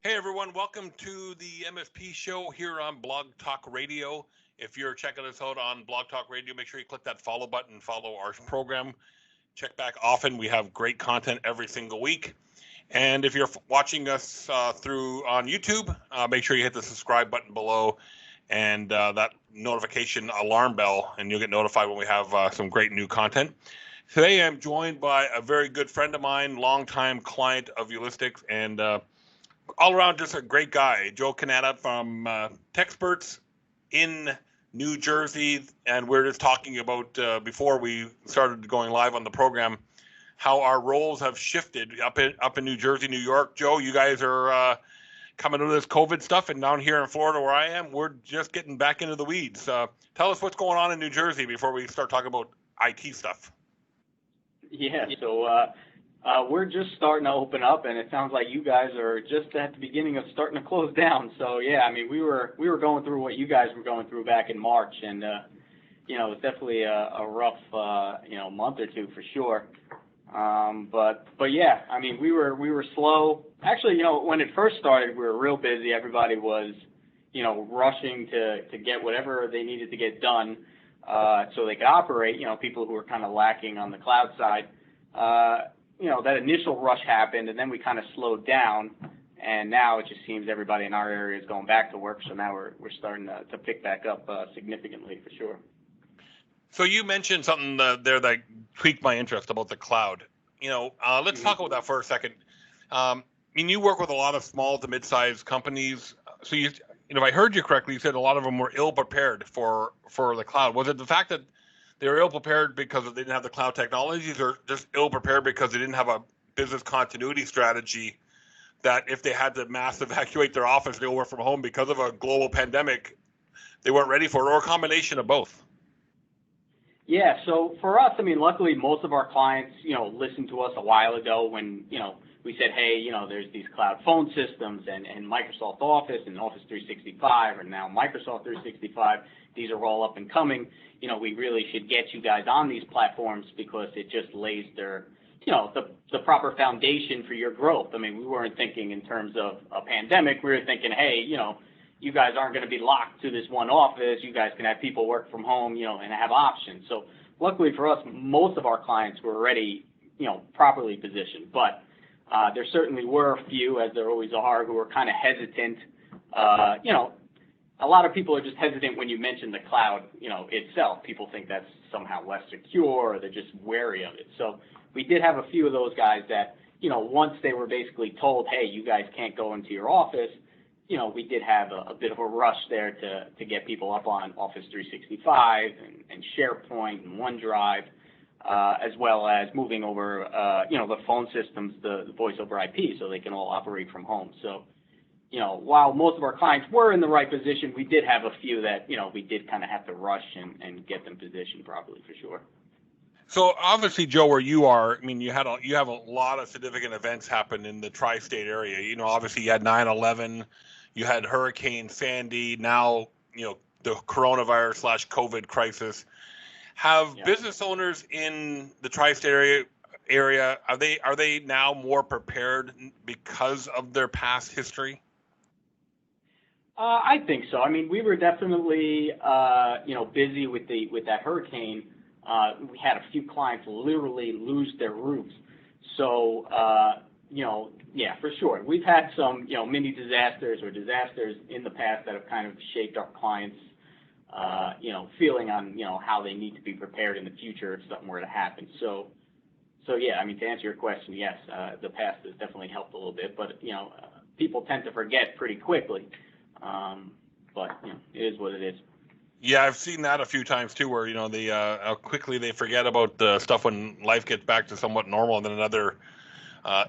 Hey everyone, welcome to the MSP show here on Blog Talk Radio. If you're checking us out on Blog Talk Radio, make sure you click that follow button and follow our program. Check back often. We have great content every single week. And if you're watching us through on YouTube, make sure you hit the subscribe button below and that notification alarm bell, and you'll get notified when we have some great new content. Today I'm joined by a very good friend of mine, longtime client of Eulistics, and all around just a great guy, Joe Cannata from Techsperts in New Jersey. And we're just talking about, before we started going live on the program, how our roles have shifted up in New Jersey, New York. Joe, you guys are coming out of this COVID stuff, and down here in Florida where I am, we're just getting back into the weeds. Tell us what's going on in New Jersey before we start talking about IT stuff. Yeah, so we're just starting to open up, and it sounds like you guys are just at the beginning of starting to close down. So yeah, I mean, we were going through what you guys were going through back in March, and it was definitely a rough month or two for sure. But yeah, I mean, we were slow. Actually, when it first started, we were real busy. Everybody was rushing to get whatever they needed to get done so they could operate. People who were kind of lacking on the cloud side. That initial rush happened, and then we kind of slowed down, and now it just seems everybody in our area is going back to work. So now we're starting to pick back up significantly for sure. So you mentioned something there that piqued my interest about the cloud. Let's talk about that for a second. You work with a lot of small to mid-sized companies. So if I heard you correctly, you said a lot of them were ill prepared for the cloud. Was it the fact that they were ill prepared because they didn't have the cloud technologies, or just ill prepared because they didn't have a business continuity strategy that if they had to mass evacuate their office, they work from home because of a global pandemic, they weren't ready for it, or a combination of both? Yeah, so for us, I mean, luckily most of our clients, listened to us a while ago when, we said, hey, there's these cloud phone systems and Microsoft Office and Office 365 and now Microsoft 365. These are all up and coming. We really should get you guys on these platforms because it just lays their, the proper foundation for your growth. I mean, we weren't thinking in terms of a pandemic. We were thinking, hey, you guys aren't going to be locked to this one office. You guys can have people work from home, and have options. So luckily for us, most of our clients were already, properly positioned. But there certainly were a few, as there always are, who were kind of hesitant. A lot of people are just hesitant when you mention the cloud, itself. People think that's somehow less secure, or they're just wary of it. So we did have a few of those guys that, once they were basically told, hey, you guys can't go into your office, we did have a bit of a rush there to get people up on Office 365 and SharePoint and OneDrive, as well as moving over, the phone systems, the voice over IP, so they can all operate from home. So, while most of our clients were in the right position, we did have a few that, we did kind of have to rush and get them positioned properly for sure. So obviously, Joe, where you are, I mean, you have a lot of significant events happen in the tri-state area. Obviously you had 9/11, you had Hurricane Sandy, now, the coronavirus / COVID crisis. Have business owners in the tri-state area, are they now more prepared because of their past history? I think so. I mean, we were definitely, busy with that hurricane. We had a few clients literally lose their roofs. So, yeah, for sure. We've had some, mini disasters or disasters in the past that have kind of shaped our clients, feeling on, how they need to be prepared in the future if something were to happen. So yeah, I mean, to answer your question, yes, the past has definitely helped a little bit, but, people tend to forget pretty quickly. But it is what it is. Yeah, I've seen that a few times too, where they how quickly they forget about the stuff when life gets back to somewhat normal, and then another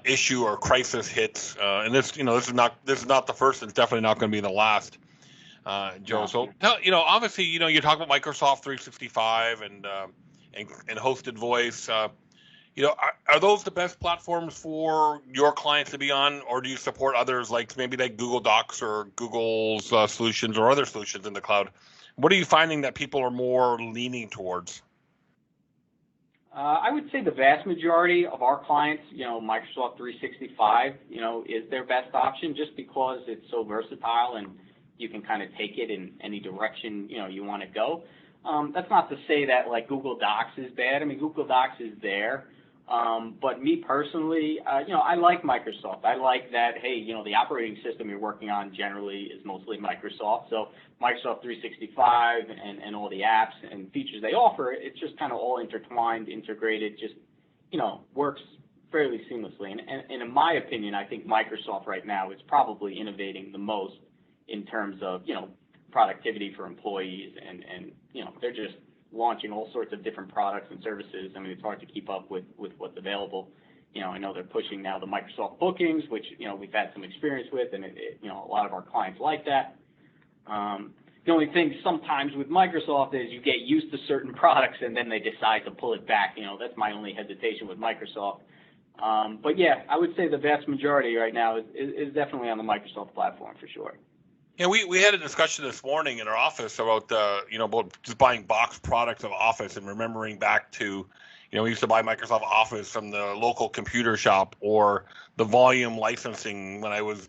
issue or crisis hits. And this is not the first. It's definitely not going to be the last, Joe. No. So obviously, you talk about Microsoft 365 and hosted voice. Are those the best platforms for your clients to be on, or do you support others like Google Docs or Google's solutions or other solutions in the cloud? What are you finding that people are more leaning towards? I would say the vast majority of our clients, Microsoft 365, is their best option just because it's so versatile and you can kind of take it in any direction, you want to go. That's not to say that like Google Docs is bad. I mean, Google Docs is there. But me personally, I like Microsoft. I like that, hey, the operating system you're working on generally is mostly Microsoft. So Microsoft 365 and all the apps and features they offer, it's just kind of all intertwined, integrated, just, works fairly seamlessly. And in my opinion, I think Microsoft right now is probably innovating the most in terms of, productivity for employees and they're just launching all sorts of different products and services. I mean, it's hard to keep up with what's available. I know they're pushing now the Microsoft bookings, which, we've had some experience with, and a lot of our clients like that. The only thing sometimes with Microsoft is you get used to certain products and then they decide to pull it back. That's my only hesitation with Microsoft. But yeah, I would say the vast majority right now is definitely on the Microsoft platform for sure. Yeah, we had a discussion this morning in our office about about just buying box products of Office and remembering back to, we used to buy Microsoft Office from the local computer shop or the volume licensing when I was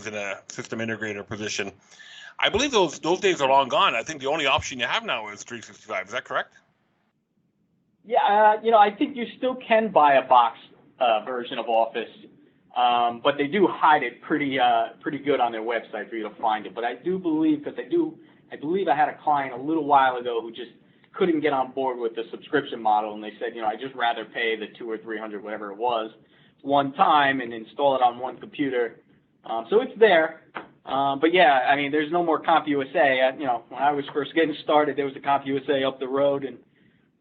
in a system integrator position. I believe those days are long gone. I think the only option you have now is 365. Is that correct? Yeah, I think you still can buy a box version of Office. But they do hide it pretty good on their website for you to find it. But I do believe, I believe I had a client a little while ago who just couldn't get on board with the subscription model, and they said, I'd just rather pay the $200 or $300, whatever it was, one time and install it on one computer. So it's there. But yeah, I mean, there's no more CompUSA. When I was first getting started, there was a CompUSA up the road, and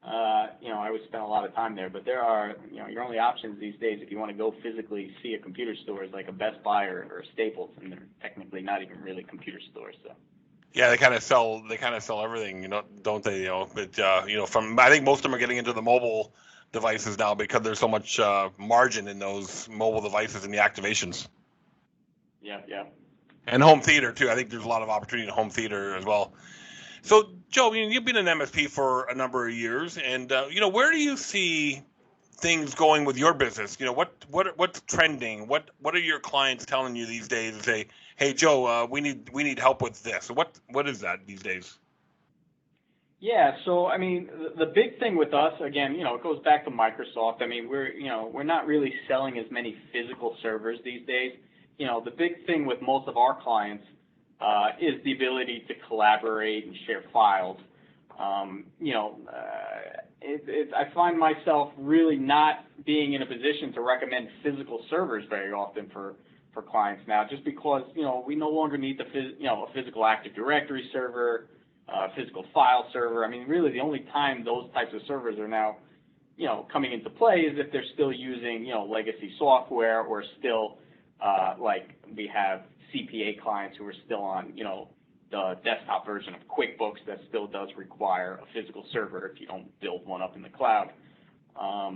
I would spend a lot of time there, but there are, your only options these days if you want to go physically see a computer store is like a Best Buy or a Staples, and they're technically not even really computer stores. So. Yeah, they kind of sell everything, don't they? But I think most of them are getting into the mobile devices now because there's so much margin in those mobile devices and the activations. Yeah. And home theater too. I think there's a lot of opportunity in home theater as well. So, Joe, you've been an MSP for a number of years, and where do you see things going with your business? What's trending? What are your clients telling you these days? Say, hey, Joe, we need help with this. What is that these days? Yeah, so I mean, the big thing with us, again, it goes back to Microsoft. I mean, we're not really selling as many physical servers these days. The big thing with most of our clients is the ability to collaborate and share files. I find myself really not being in a position to recommend physical servers very often for clients now, just because, we no longer need a physical Active Directory server, physical file server. I mean, really the only time those types of servers are now, coming into play is if they're still using, legacy software or still, like we have CPA clients who are still on, the desktop version of QuickBooks that still does require a physical server if you don't build one up in the cloud. I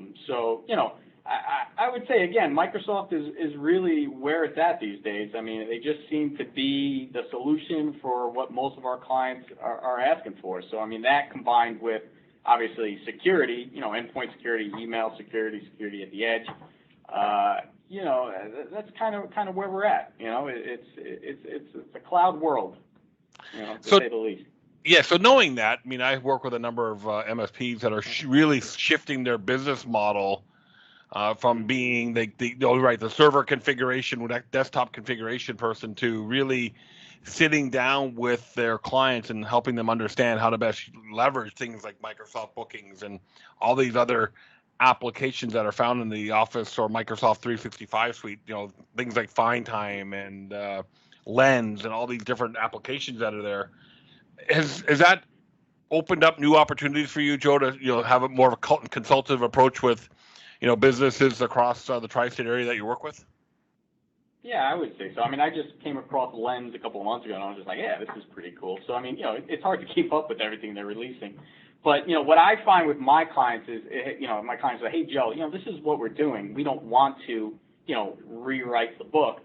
would say, again, Microsoft is really where it's at these days. I mean, they just seem to be the solution for what most of our clients are asking for. So, I mean, that combined with, obviously, security, endpoint security, email security, security at the edge, that's kind of where we're at. It's a cloud world, to say the least. Yeah. So knowing that, I mean, I work with a number of MSPs that are really shifting their business model from being the server configuration with that desktop configuration person to really sitting down with their clients and helping them understand how to best leverage things like Microsoft bookings and all these other applications that are found in the Office or Microsoft 365 suite, things like Find Time and Lens and all these different applications that are there. Has that opened up new opportunities for you, Joe, to have a more of a consultative approach with businesses across the tri-state area that you work with? Yeah, I would say so. I mean, I just came across Lens a couple of months ago, and I was just like, yeah, this is pretty cool. So, I mean, it's hard to keep up with everything they're releasing. But, what I find with my clients is, my clients say, hey, Joe, this is what we're doing. We don't want to, rewrite the book.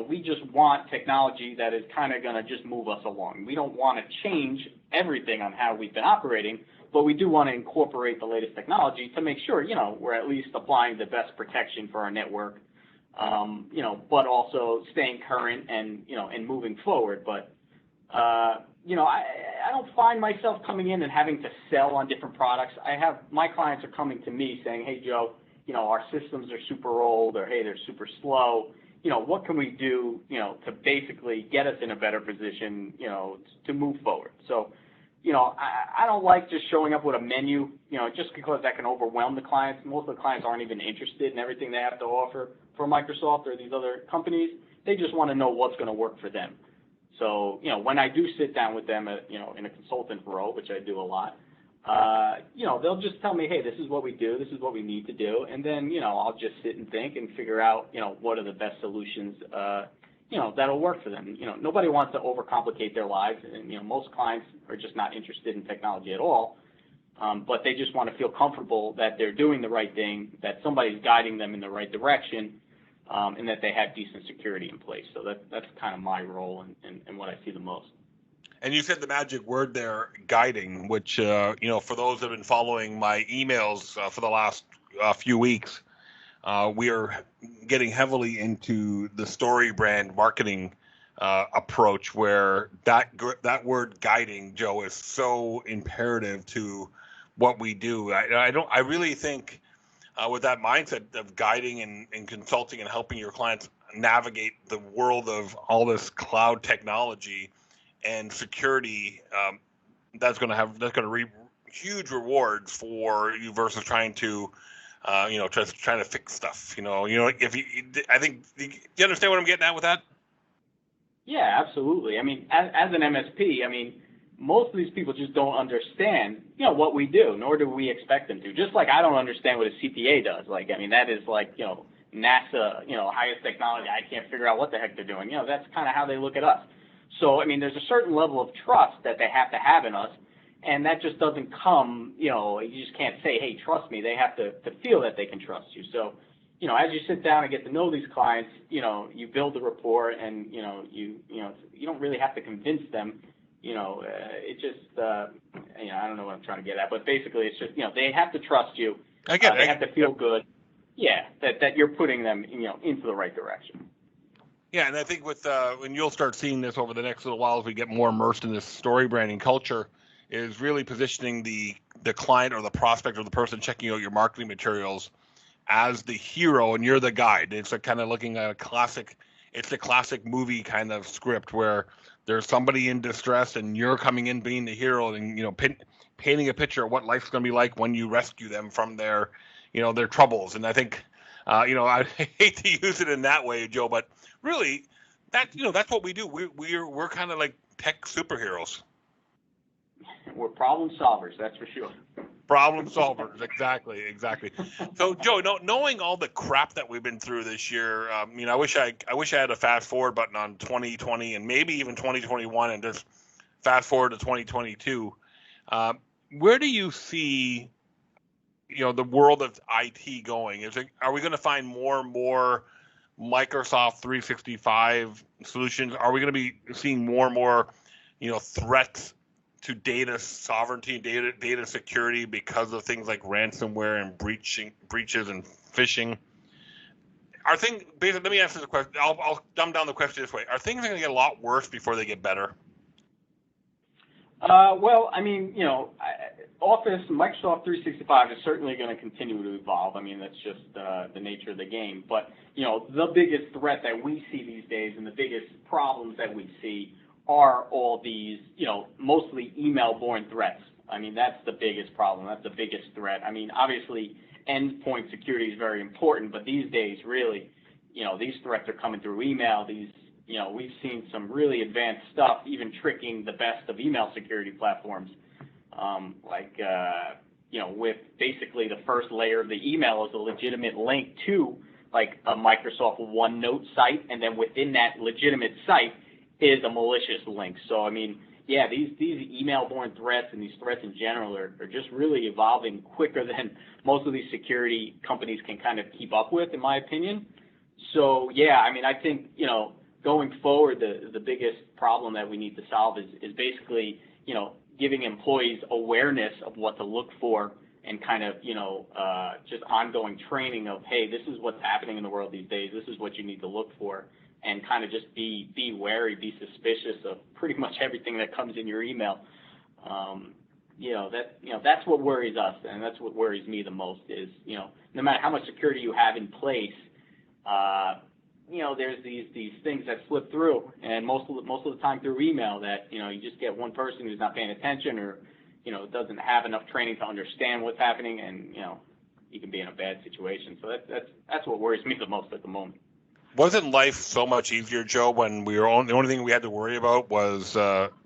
we just want technology that is kind of going to just move us along. We don't want to change everything on how we've been operating, but we do want to incorporate the latest technology to make sure, we're at least applying the best protection for our network, but also staying current and moving forward. But, I don't find myself coming in and having to sell on different products. My clients are coming to me saying, hey, Joe, our systems are super old, or hey, they're super slow. What can we do, to basically get us in a better position, to move forward? So, I don't like just showing up with a menu, just because that can overwhelm the clients. Most of the clients aren't even interested in everything they have to offer for Microsoft or these other companies. They just want to know what's going to work for them. So, when I do sit down with them, in a consultant role, which I do a lot, they'll just tell me, hey, this is what we do, this is what we need to do, and then, I'll just sit and think and figure out, what are the best solutions, that'll work for them. Nobody wants to overcomplicate their lives, and, most clients are just not interested in technology at all, but they just want to feel comfortable that they're doing the right thing, that somebody's guiding them in the right direction, and that they have decent security in place. So that's kind of my role and what I see the most. And you said the magic word there, guiding, which, for those that have been following my emails for the last few weeks, we are getting heavily into the story brand marketing approach, where that word guiding, Joe, is so imperative to what we do. I really think with that mindset of guiding and consulting and helping your clients navigate the world of all this cloud technology and security, that's going to reap huge rewards for you versus trying to, trying to fix stuff. I think, do you understand what I'm getting at with that? Yeah, absolutely. I mean, as an MSP, most of these people just don't understand, what we do, nor do we expect them to. Just like I don't understand what a CPA does. That is like, NASA, highest technology. I can't figure out what the heck they're doing. That's kind of how they look at us. So, there's a certain level of trust that they have to have in us, and that just doesn't come, you just can't say, hey, trust me. They have to feel that they can trust you. So, as you sit down and get to know these clients, you build the rapport, and, you don't really have to convince them. It just, I don't know what I'm trying to get at, but basically it's just, they have to trust you. I get it. They have to feel good. Yeah, that you're putting them, into the right direction. Yeah, and I think when you'll start seeing this over the next little while as we get more immersed in this story branding culture, is really positioning the client or the prospect or the person checking out your marketing materials as the hero and you're the guide. It's kind of looking at it's a classic movie kind of script where there's somebody in distress and you're coming in being the hero and, painting a picture of what life's going to be like when you rescue them from their troubles. And I think, I hate to use it in that way, Joe, but really that's what we do. We're kind of like tech superheroes. We're problem solvers, that's for sure. Problem solvers, exactly. So, Joe, knowing all the crap that we've been through this year, I wish I had a fast forward button on 2020 and maybe even 2021 and just fast forward to 2022. Where do you see, the world of IT going? Are we going to find more and more Microsoft 365 solutions? Are we going to be seeing more and more, threats to data sovereignty, data security because of things like ransomware and breaches and phishing? Let me answer the question. I'll dumb down the question this way: are things going to get a lot worse before they get better? Well, Office, Microsoft 365 is certainly going to continue to evolve. That's just the nature of the game. But, the biggest threat that we see these days and the biggest problems that we see are all these, mostly email-borne threats. That's the biggest problem. That's the biggest threat. Obviously, endpoint security is very important, but these days, really, these threats are coming through email. We've seen some really advanced stuff, even tricking the best of email security platforms, with basically the first layer of the email is a legitimate link to, like, a Microsoft OneNote site, and then within that legitimate site is a malicious link. So, these email-borne threats and these threats in general are just really evolving quicker than most of these security companies can kind of keep up with, in my opinion. So yeah, I mean, I think, going forward, the biggest problem that we need to solve is basically, giving employees awareness of what to look for, and kind of, just ongoing training of, hey, this is what's happening in the world these days. This is what you need to look for, and kind of just be wary, be suspicious of pretty much everything that comes in your email. That's what worries us, and that's what worries me the most is, no matter how much security you have in place, there's these things that slip through, and most of the time through email that, you just get one person who's not paying attention, or, doesn't have enough training to understand what's happening, and, you can be in a bad situation. So that's what worries me the most at the moment. Wasn't life so much easier, Joe, when the only thing we had to worry about was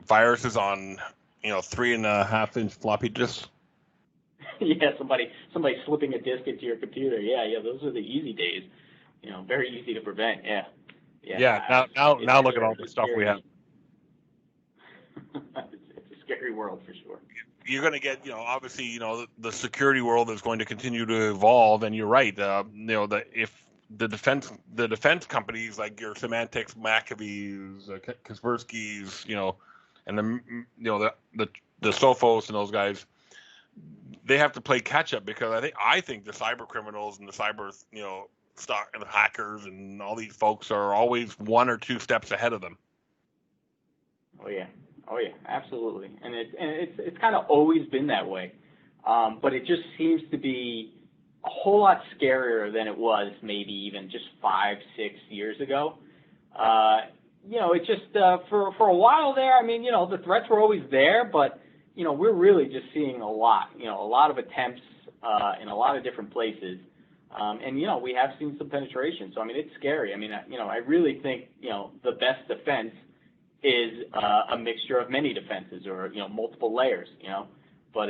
viruses on 3.5-inch floppy disks? Yeah, somebody slipping a disk into your computer. Yeah, those are the easy days. Very easy to prevent. Yeah. Yeah. Now look at all the stuff we have. It's a scary world for sure. You're going to get, obviously, the security world is going to continue to evolve, and you're right. If the defense companies like your Symantec's, McAfee's, Kaspersky's, and the Sophos and those guys, they have to play catch up, because I think the cyber criminals and the cyber, and the hackers and all these folks are always one or two steps ahead of them. Oh yeah, absolutely. And it's kind of always been that way, but it just seems to be a whole lot scarier than it was maybe even just 5-6 years ago. It just for a while there, I mean, the threats were always there, but we're really just seeing a lot of attempts in a lot of different places. And we have seen some penetration. So I mean, it's scary. I mean, I really think the best defense is a mixture of many defenses, or multiple layers. But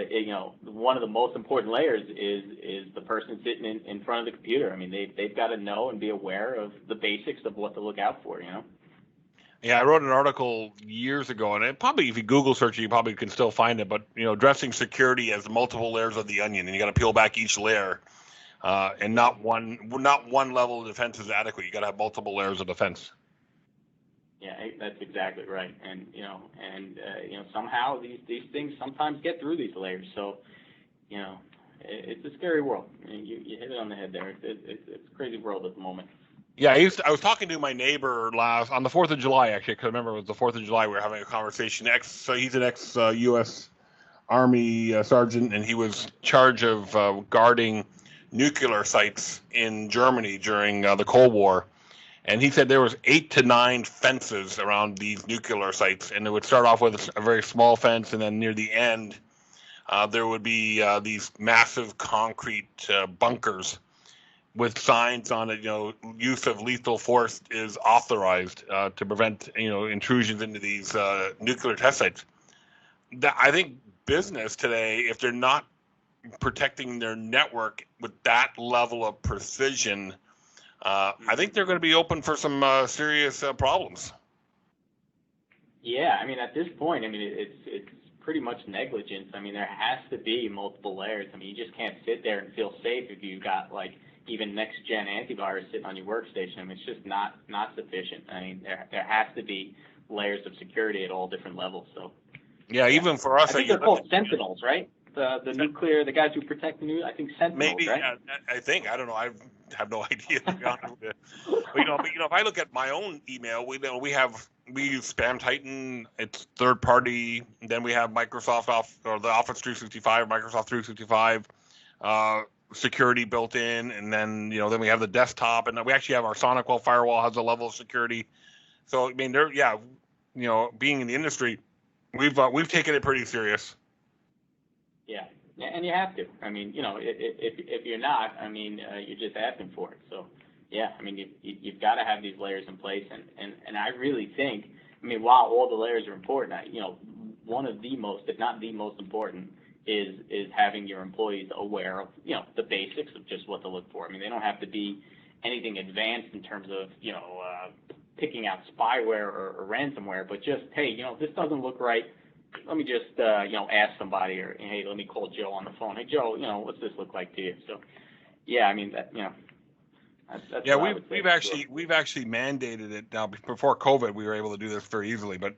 one of the most important layers is the person sitting in front of the computer. I mean, they've got to know and be aware of the basics of what to look out for. Yeah, I wrote an article years ago, and probably if you Google search it, you probably can still find it. But addressing security as multiple layers of the onion, and you got to peel back each layer. And not one level of defense is adequate. You got to have multiple layers of defense. Yeah, that's exactly right. And somehow these things sometimes get through these layers. So it's a scary world. You hit it on the head there. It's a crazy world at the moment. Yeah, I was talking to my neighbor on the 4th of July, actually, because I remember it was the 4th of July. We were having a conversation. So he's an ex-U.S. Army sergeant, and he was in charge of guarding nuclear sites in Germany during the Cold War. And he said there was 8 to 9 fences around these nuclear sites, and it would start off with a very small fence, and then near the end, there would be these massive concrete bunkers with signs on it. Use of lethal force is authorized to prevent intrusions into these nuclear test sites. I think business today, if they're not protecting their network with that level of precision, I think they're going to be open for some serious problems. Yeah, I mean, at this point, I mean, it's pretty much negligence. I mean, there has to be multiple layers. I mean, you just can't sit there and feel safe if you've got even next-gen antivirus sitting on your workstation. I mean, it's just not sufficient. I mean, there has to be layers of security at all different levels. So yeah, even for us, I think they're called sentinels, right? The guys who protect the news, I think sentinels, maybe, right? I don't know. I have no idea, to be honest with you. But, if I look at my own email, we use Spam Titan. It's third party. Then we have Microsoft the Office 365, Microsoft 365 security built in, and then then we have the desktop, and we actually have our SonicWall firewall has a level of security. So I mean, being in the industry, we've taken it pretty serious. Yeah, and you have to. I mean, if you're not, I mean, you're just asking for it. So, yeah, I mean, you've got to have these layers in place, and I really think, I mean, while all the layers are important, one of the most, if not the most important, is having your employees aware of, the basics of just what to look for. I mean, they don't have to be anything advanced in terms of, picking out spyware or ransomware, but just, hey, this doesn't look right. Let me just, ask somebody, or, hey, let me call Joe on the phone. Hey, Joe, what's this look like to you? So, yeah, I mean, That's Yeah, what I would say. we've actually mandated it now. Before COVID, we were able to do this very easily, but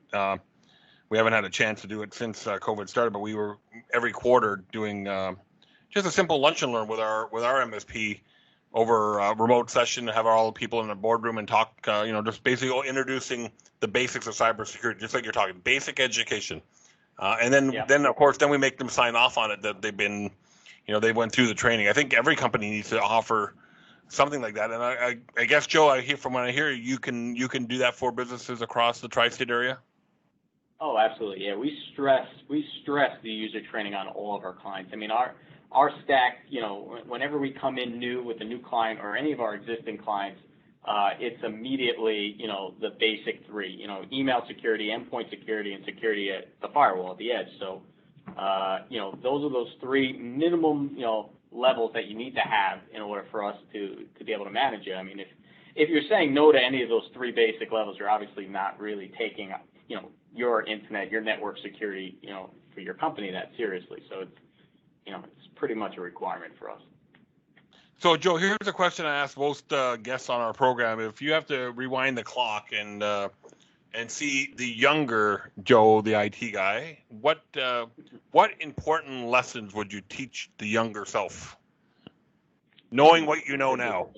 we haven't had a chance to do it since COVID started. But we were every quarter doing just a simple lunch and learn with our MSP over a remote session, have all the people in the boardroom and talk, just basically introducing the basics of cybersecurity, just like you're talking, basic education. And then of course, then we make them sign off on it that they've been, they went through the training. I think every company needs to offer something like that. And I guess, Joe, from what I hear, you can do that for businesses across the tri-state area. Oh, absolutely. Yeah, we stress the user training on all of our clients. I mean, our stack, whenever we come in new with a new client or any of our existing clients, it's immediately, the basic three, email security, endpoint security, and security at the firewall at the edge. So, those are those three minimum, levels that you need to have in order for us to be able to manage it. I mean, if you're saying no to any of those three basic levels, you're obviously not really taking, your internet, your network security, for your company that seriously. So it's pretty much a requirement for us. So, Joe, here's a question I ask most guests on our program. If you have to rewind the clock and see the younger Joe, the IT guy, what important lessons would you teach the younger self, knowing what you know now?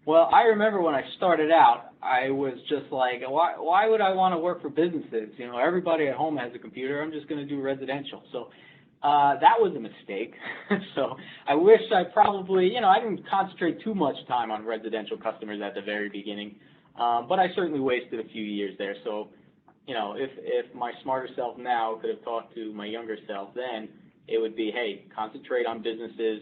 Well, I remember when I started out, I was just like, why would I want to work for businesses? Everybody at home has a computer. I'm just going to do residential. So that was a mistake. So I wish I probably, I didn't concentrate too much time on residential customers at the very beginning, but I certainly wasted a few years there. So, if my smarter self now could have talked to my younger self then, it would be, hey, concentrate on businesses.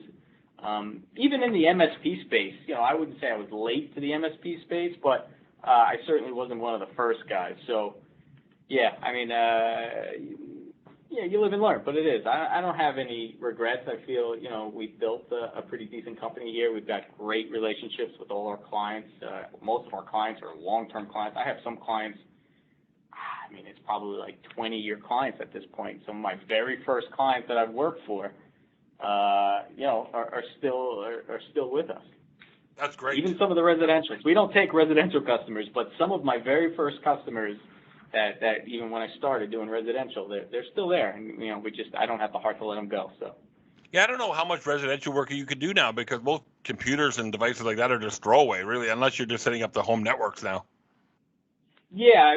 Even in the MSP space, I wouldn't say I was late to the MSP space, but I certainly wasn't one of the first guys. So, yeah, I mean, you live and learn, but it is. I don't have any regrets. I feel, we've built a pretty decent company here. We've got great relationships with all our clients. Most of our clients are long-term clients. I have some clients, it's probably like 20-year clients at this point. Some of my very first clients that I've worked for, are still with us. That's great. Even some of the residentials. We don't take residential customers, but some of my very first customers that even when I started doing residential, they're still there, and I don't have the heart to let them go. So. Yeah, I don't know how much residential work you could do now because most computers and devices like that are just throwaway, really, unless you're just setting up the home networks now. Yeah,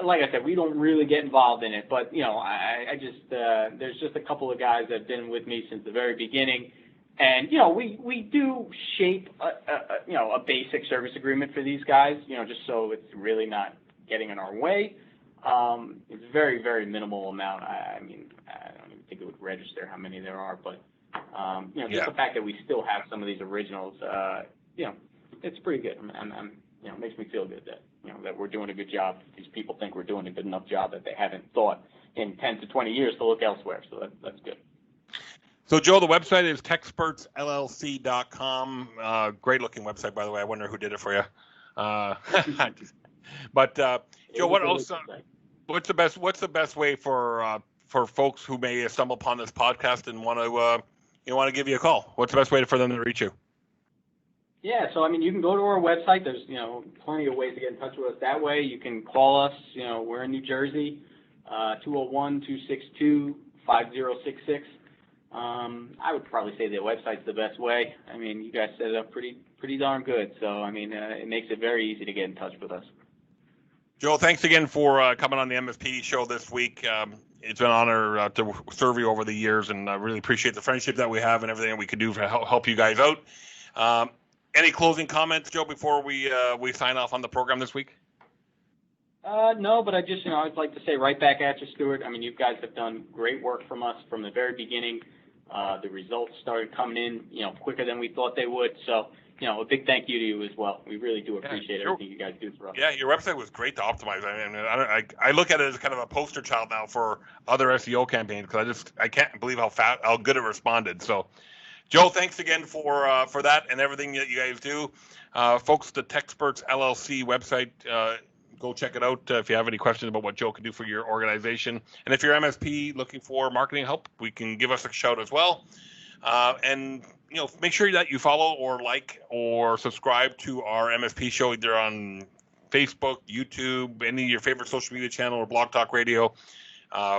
like I said, we don't really get involved in it, but I just there's just a couple of guys that have been with me since the very beginning, and we do shape a basic service agreement for these guys, just so it's really not getting in our way. It's very, very minimal amount. I don't even think it would register how many there are, but just the fact that we still have some of these originals, it's pretty good. It makes me feel good that that we're doing a good job. These people think we're doing a good enough job that they haven't thought in 10 to 20 years to look elsewhere. So that's good. So, Joe, the website is techspertsllc.com. Great looking website, by the way. I wonder who did it for you. But Joe, what else? What's the best way for folks who may stumble upon this podcast and want to give you a call? What's the best way for them to reach you? Yeah, so you can go to our website. There's plenty of ways to get in touch with us that way. You can call us. We're in New Jersey, 201-262-5066. I would probably say the website's the best way. You guys set it up pretty darn good. So it makes it very easy to get in touch with us. Joe, thanks again for coming on the MSP show this week. It's been an honor to serve you over the years, and I really appreciate the friendship that we have and everything that we could do to help you guys out. Any closing comments, Joe, before we sign off on the program this week? No, but I just, I'd like to say right back at you, Stuart. You guys have done great work from us from the very beginning. The results started coming in, quicker than we thought they would. So, a big thank you to you as well. We really do appreciate everything you guys do for us. Yeah, your website was great to optimize. I look at it as kind of a poster child now for other SEO campaigns because I can't believe how good it responded. So, Joe, thanks again for that and everything that you guys do. Folks, the Techsperts LLC website, go check it out if you have any questions about what Joe can do for your organization. And if you're MSP looking for marketing help, we can give us a shout as well. And make sure that you follow or like or subscribe to our MSP show either on Facebook, YouTube, any of your favorite social media channel or Blog Talk Radio.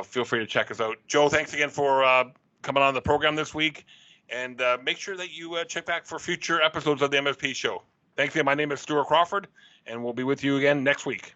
Feel free to check us out. Joe, thanks again for coming on the program this week. And make sure that you check back for future episodes of the MSP show. Thanks again. My name is Stuart Crawford, and we'll be with you again next week.